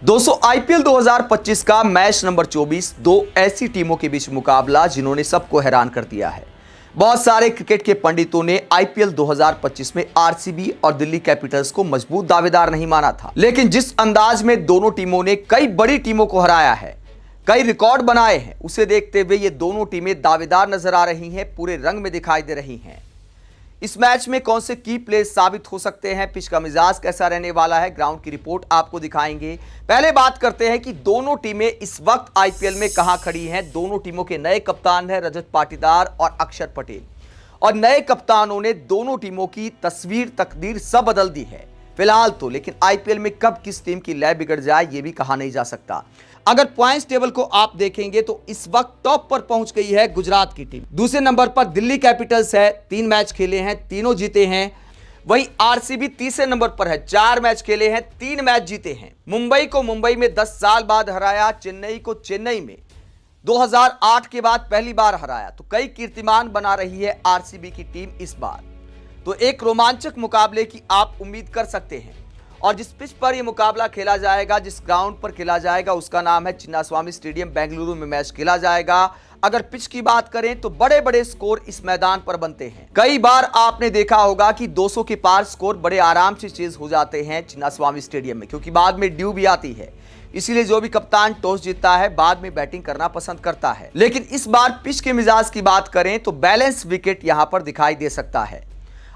दोस्तों आईपीएल 2025 का match number 24 दो ऐसी टीमों के बीच मुकाबला जिन्होंने सबको हैरान कर दिया है। बहुत सारे क्रिकेट के पंडितों ने आईपीएल 2025 में आरसीबी और दिल्ली कैपिटल्स को मजबूत दावेदार नहीं माना था, लेकिन जिस अंदाज में दोनों टीमों ने कई बड़ी टीमों को हराया है, कई रिकॉर्ड बनाए हैं, उसे देखते हुए ये दोनों टीमें दावेदार नजर आ रही हैं, पूरे रंग में दिखाई दे रही हैं। इस मैच में कौन से की प्लेस साबित हो सकते हैं, पिच का मिजाज कैसा रहने वाला है, ग्राउंड की रिपोर्ट आपको दिखाएंगे। पहले बात करते हैं कि दोनों टीमें इस वक्त आईपीएल में कहां खड़ी हैं। दोनों टीमों के नए कप्तान हैं रजत पाटीदार और अक्षर पटेल, और नए कप्तानों ने दोनों टीमों की तस्वीर तकदीर सब बदल दी है फिलहाल तो। लेकिन आईपीएल में कब किस टीम की लय बिगड़ जाए ये भी कहा नहीं जा सकता। अगर पॉइंट्स टेबल को आप देखेंगे तो इस वक्त टॉप पर पहुंच गई है गुजरात की टीम। दूसरे नंबर पर दिल्ली कैपिटल्स है, 3 मैच खेले हैं, तीनों जीते हैं। वहीं आरसीबी तीसरे नंबर पर है, 4 मैच खेले हैं, 3 मैच जीते हैं। मुंबई को मुंबई में 10 साल बाद हराया, चेन्नई को चेन्नई में 2008 के बाद पहली बार हराया। तो कई कीर्तिमान बना रही है आरसीबी की टीम इस बार। तो एक रोमांचक मुकाबले की आप उम्मीद कर सकते हैं। और जिस पिच पर यह मुकाबला खेला जाएगा, जिस ग्राउंड पर खेला जाएगा, उसका नाम है चिन्नास्वामी स्टेडियम। बेंगलुरु में मैच खेला जाएगा। अगर पिच की बात करें तो बड़े बड़े स्कोर इस मैदान पर बनते हैं। कई बार आपने देखा होगा कि 200 के पार स्कोर बड़े आराम से चेज हो जाते हैं चिन्नास्वामी स्टेडियम में, क्योंकि बाद में ड्यू भी आती है। इसीलिए जो भी कप्तान टॉस जीतता है बाद में बैटिंग करना पसंद करता है। लेकिन इस बार पिच के मिजाज की बात करें तो बैलेंस विकेट यहां पर दिखाई दे सकता है।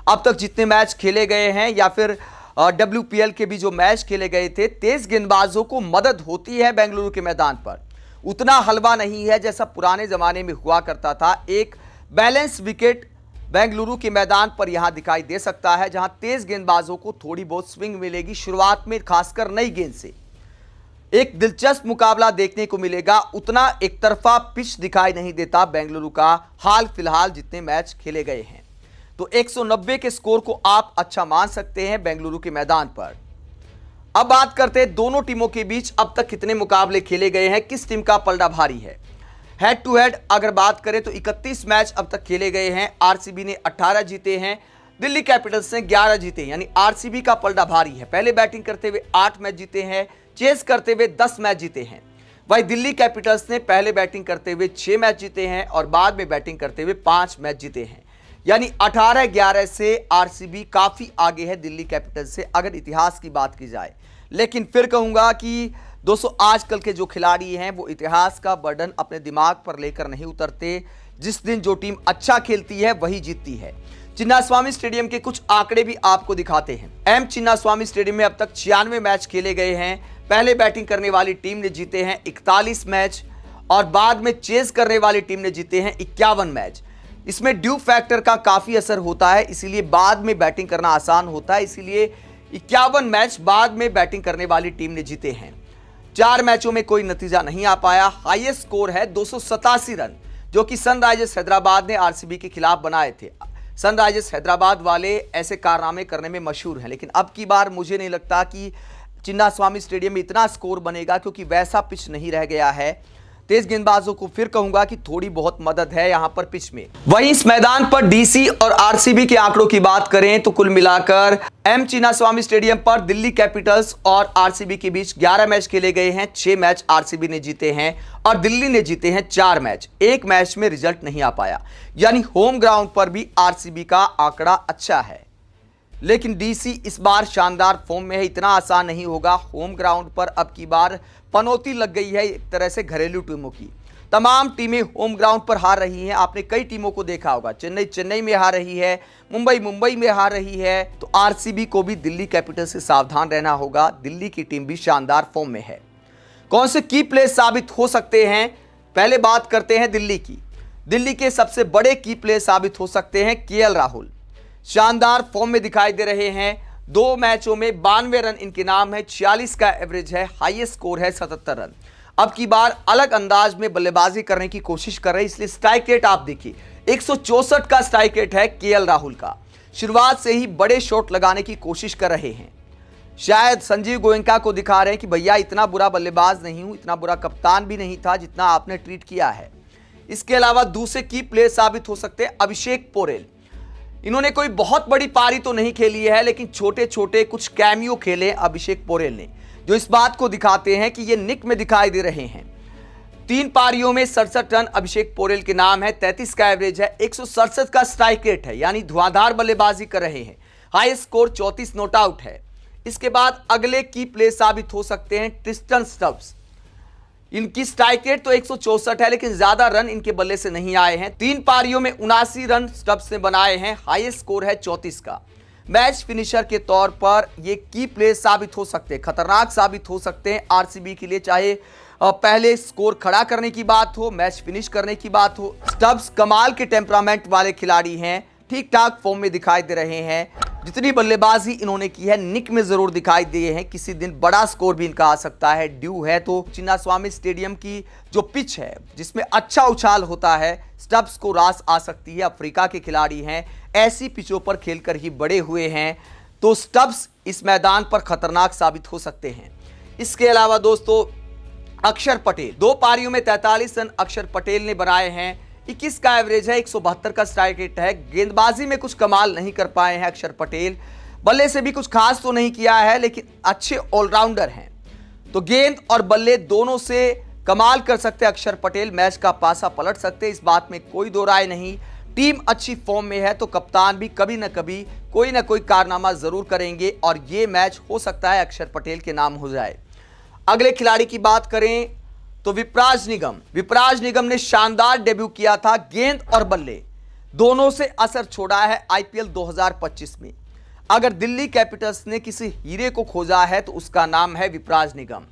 अब तक जितने मैच खेले गए हैं या फिर WPL के भी जो मैच खेले गए थे, तेज गेंदबाजों को मदद होती है बेंगलुरु के मैदान पर। उतना हलवा नहीं है जैसा पुराने जमाने में हुआ करता था। एक बैलेंस विकेट बेंगलुरु के मैदान पर यहां दिखाई दे सकता है, जहां तेज गेंदबाजों को थोड़ी बहुत स्विंग मिलेगी शुरुआत में, खासकर नई गेंद से। एक दिलचस्प मुकाबला देखने को मिलेगा। उतना एक तरफा पिच दिखाई नहीं देता बेंगलुरु का हाल फिलहाल जितने मैच खेले गए हैं। तो 190 के स्कोर को आप अच्छा मान सकते हैं बेंगलुरु के मैदान पर। अब बात करते हैं दोनों टीमों के बीच अब तक कितने मुकाबले खेले गए हैं, किस टीम का पलड़ा भारी है। हेड टू हेड अगर बात करें तो 31 मैच अब तक खेले गए हैं। आरसीबी ने 18 जीते हैं, दिल्ली कैपिटल्स ने 11 जीते हैं, यानी आरसीबी का पलड़ा भारी है। पहले बैटिंग करते हुए 8 मैच जीते हैं, चेस करते हुए 10 मैच जीते हैं। वहीं दिल्ली कैपिटल्स ने पहले बैटिंग करते हुए 6 मैच जीते हैं और बाद में बैटिंग करते हुए 5 मैच जीते हैं, यानी 18-11 से आरसीबी काफी आगे है दिल्ली कैपिटल्स से अगर इतिहास की बात की जाए। लेकिन फिर कहूंगा कि दोस्तों आजकल के जो खिलाड़ी हैं वो इतिहास का बर्डन अपने दिमाग पर लेकर नहीं उतरते। जिस दिन जो टीम अच्छा खेलती है वही जीतती है। चिन्नास्वामी स्टेडियम के कुछ आंकड़े भी आपको दिखाते हैं। एम चिन्नास्वामी स्टेडियम में अब तक 96 मैच खेले गए हैं। पहले बैटिंग करने वाली टीम ने जीते हैं 41 मैच और बाद में चेज करने वाली टीम ने जीते हैं 51 मैच। इसमें ड्यू फैक्टर का काफी असर होता है, इसीलिए बाद में बैटिंग करना आसान होता है। इसीलिए 51 मैच बाद में बैटिंग करने वाली टीम ने जीते हैं। 4 मैचों में कोई नतीजा नहीं आ पाया। हाईएस्ट स्कोर है 287 रन, जो कि सनराइजर्स हैदराबाद ने आरसीबी के खिलाफ बनाए थे। सनराइजर्स हैदराबाद वाले ऐसे कारनामे करने में मशहूर हैं, लेकिन अब की बार मुझे नहीं लगता कि चिन्नास्वामी स्टेडियम में इतना स्कोर बनेगा, क्योंकि वैसा पिच नहीं रह गया है। तेज गेंदबाजों को फिर कहूंगा कि थोड़ी बहुत मदद है यहां पर पिच में। वहीं इस मैदान पर डीसी और आरसीबी के आंकड़ों की बात करें तो कुल मिलाकर एम चिन्नास्वामी स्टेडियम पर दिल्ली कैपिटल्स और आरसीबी के बीच 11 मैच खेले गए हैं। 6 मैच आरसीबी ने जीते हैं और दिल्ली ने जीते हैं 4 मैच। एक मैच में रिजल्ट नहीं आ पाया, यानी होम ग्राउंड पर भी आरसीबी का आंकड़ा अच्छा है। लेकिन डीसी इस बार शानदार फॉर्म में है, इतना आसान नहीं होगा। होम ग्राउंड पर अब की बार पनौती लग गई है एक तरह से घरेलू टीमों की। तमाम टीमें होम ग्राउंड पर हार रही हैं। आपने कई टीमों को देखा होगा, चेन्नई चेन्नई में हार रही है, मुंबई मुंबई में हार रही है। तो आरसीबी को भी दिल्ली कैपिटल्स से सावधान रहना होगा। दिल्ली की टीम भी शानदार फॉर्म में है। कौन से की प्लेस साबित हो सकते हैं, पहले बात करते हैं दिल्ली की। दिल्ली के सबसे बड़े की प्लेस साबित हो सकते हैं केएल राहुल। शानदार फॉर्म में दिखाई दे रहे हैं। 2 मैचों में 92 रन इनके नाम है, 46 का एवरेज है, हाईएस्ट स्कोर है 77 रन। अब की बार अलग अंदाज में बल्लेबाजी करने की कोशिश कर रहे हैं, इसलिए स्ट्राइक रेट आप देखिए 164 का स्ट्राइक रेट है केएल राहुल का। शुरुआत से ही बड़े शॉट लगाने की कोशिश कर रहे हैं। शायद संजीव गोयनका को दिखा रहे हैं कि भैया इतना बुरा बल्लेबाज नहीं हूं, इतना बुरा कप्तान भी नहीं था जितना आपने ट्रीट किया है। इसके अलावा दूसरे की प्लेयर साबित हो सकते हैं अभिषेक पोरेल। इन्होंने कोई बहुत बड़ी पारी तो नहीं खेली है, लेकिन छोटे छोटे कुछ कैमियो खेले अभिषेक पोरेल ने, जो इस बात को दिखाते हैं कि ये निक में दिखाई दे रहे हैं। 3 पारियों में 67 रन अभिषेक पोरेल के नाम है, 33 का एवरेज है, 167 का स्ट्राइक रेट है, यानी धुआंधार बल्लेबाजी कर रहे हैं। हाई स्कोर 34 नॉट आउट है। इसके बाद अगले की प्ले साबित हो सकते हैं ट्रिस्टन स्टब्स। इनकी स्ट्राइक रेट तो 164 है, लेकिन ज्यादा रन इनके बल्ले से नहीं आए हैं। 3 पारियों में 79 रन स्टब्स ने बनाए हैं, हाईएस्ट स्कोर है 34 का। मैच फिनिशर के तौर पर ये की प्ले साबित हो सकते हैं, खतरनाक साबित हो सकते हैं आरसीबी के लिए, चाहे पहले स्कोर खड़ा करने की बात हो, मैच फिनिश करने की बात हो। स्टब्स कमाल के टेम्परामेंट वाले खिलाड़ी हैं, ठीक ठाक फॉर्म में दिखाई दे रहे हैं। जितनी बल्लेबाजी इन्होंने की है निक में जरूर दिखाई दिए हैं, किसी दिन बड़ा स्कोर भी इनका आ सकता है। ड्यू है तो चिन्नास्वामी स्टेडियम की जो पिच है जिसमें अच्छा उछाल होता है, स्टब्स को रास आ सकती है। अफ्रीका के खिलाड़ी हैं, ऐसी पिचों पर खेलकर ही बड़े हुए हैं, तो स्टब्स इस मैदान पर खतरनाक साबित हो सकते हैं। इसके अलावा दोस्तों अक्षर पटेल, 2 पारियों में 43 रन अक्षर पटेल ने बनाए हैं, 21 का एवरेज है, 172 का स्ट्राइक रेट है। गेंदबाजी में कुछ कमाल नहीं कर पाए हैं अक्षर पटेल, बल्ले से भी कुछ खास तो नहीं किया है, लेकिन अच्छे ऑलराउंडर हैं, तो गेंद और बल्ले दोनों से कमाल कर सकते हैं अक्षर पटेल, मैच का पासा पलट सकते हैं, इस बात में कोई दो राय नहीं। टीम अच्छी फॉर्म में है तो कप्तान भी कभी ना कभी कोई ना कोई कारनामा जरूर करेंगे और ये मैच हो सकता है अक्षर पटेल के नाम हो जाए। अगले खिलाड़ी की बात करें तो विपराज निगम ने शानदार डेब्यू किया था, गेंद और बल्ले दोनों से असर छोड़ा है आईपीएल 2025 में। अगर दिल्ली कैपिटल्स ने किसी हीरे को खोजा है तो उसका नाम है विपराज निगम।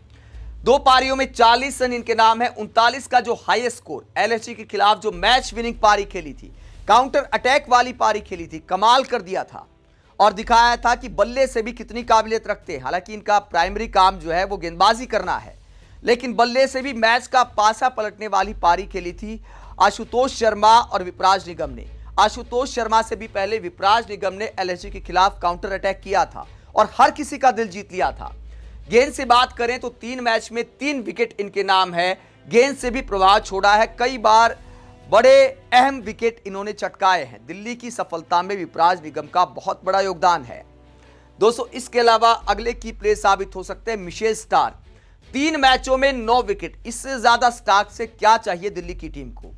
2 पारियों में 40 रन इनके नाम है, 39 का जो हाईएस्ट स्कोर एलएसजी के खिलाफ जो मैच विनिंग पारी खेली थी, काउंटर अटैक वाली पारी खेली थी, कमाल कर दिया था और दिखाया था कि बल्ले से भी कितनी काबिलियत रखते हैं। हालांकि इनका प्राइमरी काम जो है वो गेंदबाजी करना है, लेकिन बल्ले से भी मैच का पासा पलटने वाली पारी खेली थी आशुतोष शर्मा और विपराज निगम ने। आशुतोष शर्मा से भी पहले विपराज निगम ने एलएसजी के खिलाफ काउंटर अटैक किया था और हर किसी का दिल जीत लिया था। गेंद से बात करें तो 3 मैच में 3 विकेट इनके नाम है, गेंद से भी प्रभाव छोड़ा है, कई बार बड़े अहम विकेट इन्होंने चटकाए हैं। दिल्ली की सफलता में विपराज निगम का बहुत बड़ा योगदान है दोस्तों। इसके अलावा अगले की प्ले साबित हो सकते हैं मिशेल स्टार्क, 3 मैचों में 9 विकेट, इससे ज्यादा स्टार्क से क्या चाहिए दिल्ली की टीम को।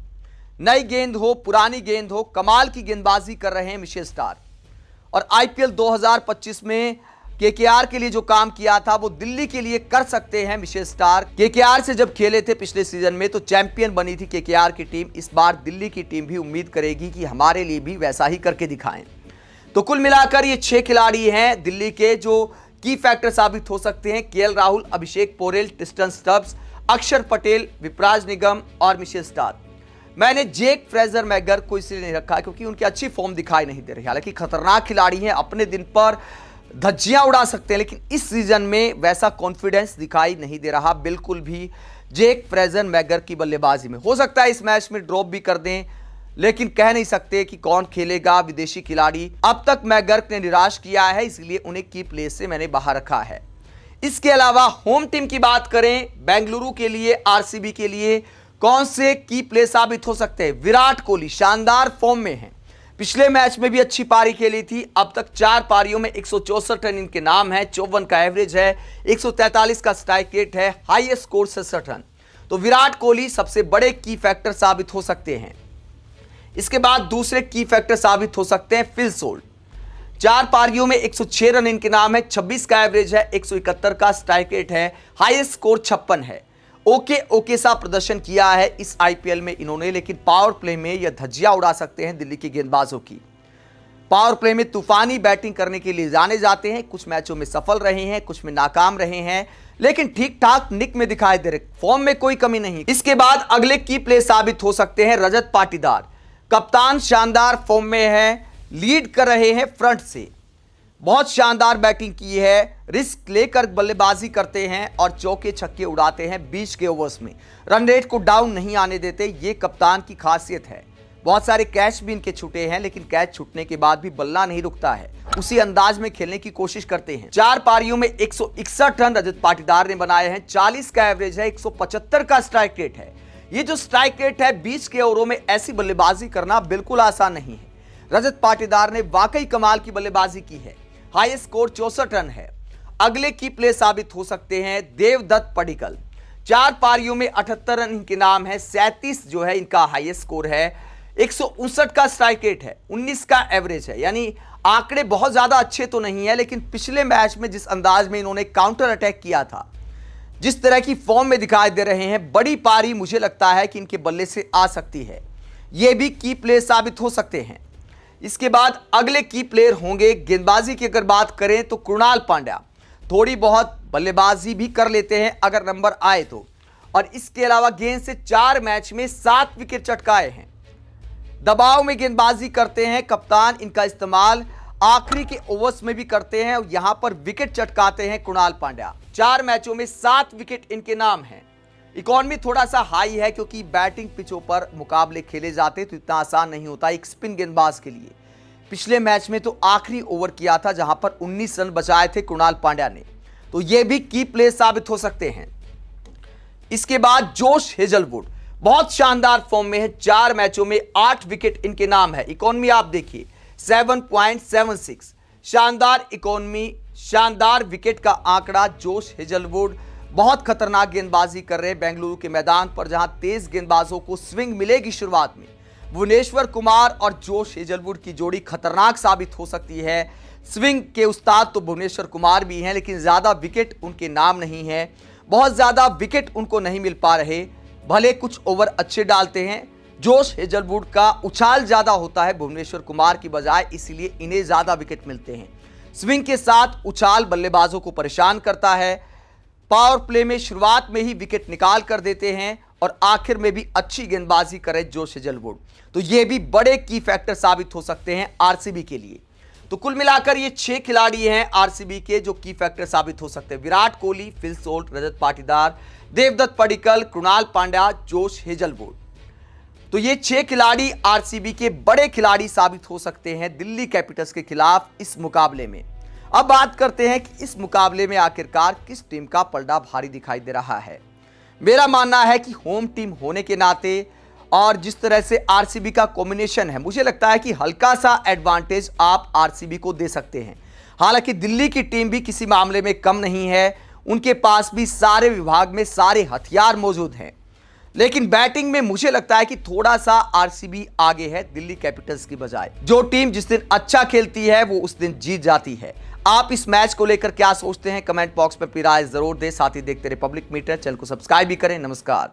नई गेंद हो पुरानी गेंद हो, कमाल की गेंदबाजी कर रहे हैं मिशेल स्टार्क और आईपीएल 2025 में केकेआर के लिए जो काम किया था वो दिल्ली के लिए कर सकते हैं मिशेल स्टार्क। केकेआर से जब खेले थे पिछले सीजन में तो चैंपियन बनी थी केकेआर की टीम, इस बार दिल्ली की टीम भी उम्मीद करेगी कि हमारे लिए भी वैसा ही करके दिखाएं। तो कुल मिलाकर ये 6 खिलाड़ी हैं दिल्ली के जो की फैक्टर साबित हो सकते हैं, केएल राहुल, अभिषेक पोरेल, ट्रिस्टन स्टब्स, अक्षर पटेल, विपराज निगम और मिशेल स्टार्क। मैंने जेक फ्रेजर मैगर को इसलिए नहीं रखा क्योंकि उनकी अच्छी फॉर्म दिखाई नहीं दे रही, हालांकि खतरनाक खिलाड़ी हैं, अपने दिन पर धज्जियां उड़ा सकते हैं, लेकिन इस सीजन में वैसा कॉन्फिडेंस दिखाई नहीं दे रहा बिल्कुल भी जेक फ्रेजर मैगर की बल्लेबाजी में। हो सकता है इस मैच में ड्रॉप भी कर दें, लेकिन कह नहीं सकते कि कौन खेलेगा। विदेशी खिलाड़ी अब तक मैगर्क ने निराश किया है, इसलिए उन्हें की प्ले से मैंने बाहर रखा है। इसके अलावा होम टीम की बात करें, बेंगलुरु के लिए, आरसीबी के लिए कौन से की प्ले साबित हो सकते हैं। विराट कोहली शानदार फॉर्म में हैं, पिछले मैच में भी अच्छी पारी खेली थी, अब तक 4 पारियों में 164 रन इनके नाम है, 54 का एवरेज है, 143 का स्ट्राइक रेट है, हाईएस्ट स्कोर 67 रन। तो विराट कोहली सबसे बड़े की फैक्टर साबित हो सकते हैं। इसके बाद दूसरे की फैक्टर साबित हो सकते हैं फिल सोल्ट, 4 पारियों में 106 रन इनके नाम है, 26 का एवरेज है, 171 का स्ट्राइक रेट है, हाईएस्ट स्कोर 56 है। ओके सा प्रदर्शन किया है इस आईपीएल में इन्होंने, लेकिन पावर प्ले में यह धज्जियां उड़ा सकते हैं दिल्ली के गेंदबाजों की। पावर प्ले में तूफानी बैटिंग करने के लिए जाने जाते हैं, कुछ मैचों में सफल रहे हैं, कुछ में नाकाम रहे हैं, लेकिन ठीक ठाक निक में दिखाई दे रहे, फॉर्म में कोई कमी नहीं। इसके बाद अगले की प्ले साबित हो सकते हैं रजत पाटीदार, कप्तान शानदार फॉर्म में है, लीड कर रहे हैं फ्रंट से, बहुत शानदार बैटिंग की है, रिस्क लेकर बल्लेबाजी करते हैं और चौके छक्के उड़ाते हैं 20 के ओवर्स में, रन रेट को डाउन नहीं आने देते, ये कप्तान की खासियत है। बहुत सारे कैच भी इनके छूटे हैं, लेकिन कैच छूटने के बाद भी बल्ला नहीं रुकता है, उसी अंदाज में खेलने की कोशिश करते हैं। 4 पारियों में 161 रन रजत पाटीदार ने बनाए हैं, 40 का एवरेज है, 175 का स्ट्राइक रेट है। ये जो स्ट्राइक रेट है 20 के ओवरों में ऐसी बल्लेबाजी करना बिल्कुल आसान नहीं है। रजत पाटीदार ने वाकई कमाल की बल्लेबाजी की है, हाईएस्ट स्कोर 64 रन है। अगले की प्ले साबित हो सकते हैं देवदत्त पडिक्कल। 4 पारियों में 78 रन इनके नाम है, 37 जो है इनका हाईएस्ट स्कोर है, 159 का स्ट्राइक रेट है, 19 का एवरेज है। यानी आंकड़े बहुत ज्यादा अच्छे तो नहीं है, लेकिन पिछले मैच में जिस अंदाज में इन्होंने काउंटर अटैक किया था, जिस तरह की फॉर्म में दिखाई दे रहे हैं, बड़ी पारी मुझे लगता है कि इनके बल्ले से आ सकती है। यह भी की प्लेयर साबित हो सकते हैं। इसके बाद अगले की प्लेयर होंगे, गेंदबाजी की अगर बात करें तो कृणाल पांड्या थोड़ी बहुत बल्लेबाजी भी कर लेते हैं अगर नंबर आए तो, और इसके अलावा गेंद से 4 मैच में 7 विकेट चटकाए हैं। दबाव में गेंदबाजी करते हैं, कप्तान इनका इस्तेमाल आखिरी के ओवर्स में भी करते हैं और यहां पर विकेट चटकाते हैं कृणाल पांड्या। 4 मैचों में 7 विकेट इनके नाम हैं। इकॉनमी थोड़ा सा हाई है क्योंकि बैटिंग पिचों पर मुकाबले खेले जाते तो इतना आसान नहीं होता एक स्पिन गेंदबाज के लिए। पिछले मैच में तो आखिरी ओवर किया था जहां पर 19 रन बचाए थे कृणाल पांड्या ने, तो यह भी की प्ले साबित हो सकते हैं। इसके बाद जोश हेजलवुड बहुत शानदार फॉर्म में है, 4 मैचों में 8 विकेट इनके नाम है। इकॉनमी आप देखिए 7.76, शानदार इकॉनमी, शानदार विकेट का आंकड़ा। जोश हेजलवुड बहुत खतरनाक गेंदबाजी कर रहे हैं बेंगलुरु के मैदान पर, जहां तेज गेंदबाजों को स्विंग मिलेगी शुरुआत में। भुवनेश्वर कुमार और जोश हेजलवुड की जोड़ी खतरनाक साबित हो सकती है। स्विंग के उस्ताद तो भुवनेश्वर कुमार भी हैं, लेकिन ज्यादा विकेट उनके नाम नहीं है, बहुत ज्यादा विकेट उनको नहीं मिल पा रहे। भले कुछ ओवर अच्छे डालते हैं, जोश हेजलवुड का उछाल ज्यादा होता है भुवनेश्वर कुमार की बजाय, इसीलिए इन्हें ज्यादा विकेट मिलते हैं। स्विंग के साथ उछाल बल्लेबाजों को परेशान करता है। पावर प्ले में शुरुआत में ही विकेट निकाल कर देते हैं और आखिर में भी अच्छी गेंदबाजी करे जोश हेजलवुड, तो ये भी बड़े की फैक्टर साबित हो सकते हैं आरसीबी के लिए। तो कुल मिलाकर ये 6 खिलाड़ी हैं आरसीबी के जो की फैक्टर साबित हो सकते हैं। Virat Kohli, fill salt, Rajat Patidar, Devdutt Padikkal, Krunal Pandya, Josh Hazlewood. तो ये 6 खिलाड़ी आरसीबी के बड़े खिलाड़ी साबित हो सकते हैं दिल्ली कैपिटल्स के खिलाफ इस मुकाबले में। अब बात करते हैं कि इस मुकाबले में आखिरकार किस टीम का पलड़ा भारी दिखाई दे रहा है। मेरा मानना है कि होम टीम होने के नाते और जिस तरह से आरसीबी का कॉम्बिनेशन है, मुझे लगता है कि हल्का सा एडवांटेज आप आरसीबी को दे सकते हैं। हालांकि दिल्ली की टीम भी किसी मामले में कम नहीं है, उनके पास भी सारे विभाग में सारे हथियार मौजूद हैं, लेकिन बैटिंग में मुझे लगता है कि थोड़ा सा आरसीबी आगे है दिल्ली कैपिटल्स की बजाय। जो टीम जिस दिन अच्छा खेलती है वो उस दिन जीत जाती है। आप इस मैच को लेकर क्या सोचते हैं, कमेंट बॉक्स में अपनी राय जरूर दें। साथ ही देखते रहे पब्लिक मीटर, चैनल को सब्सक्राइब भी करें। नमस्कार।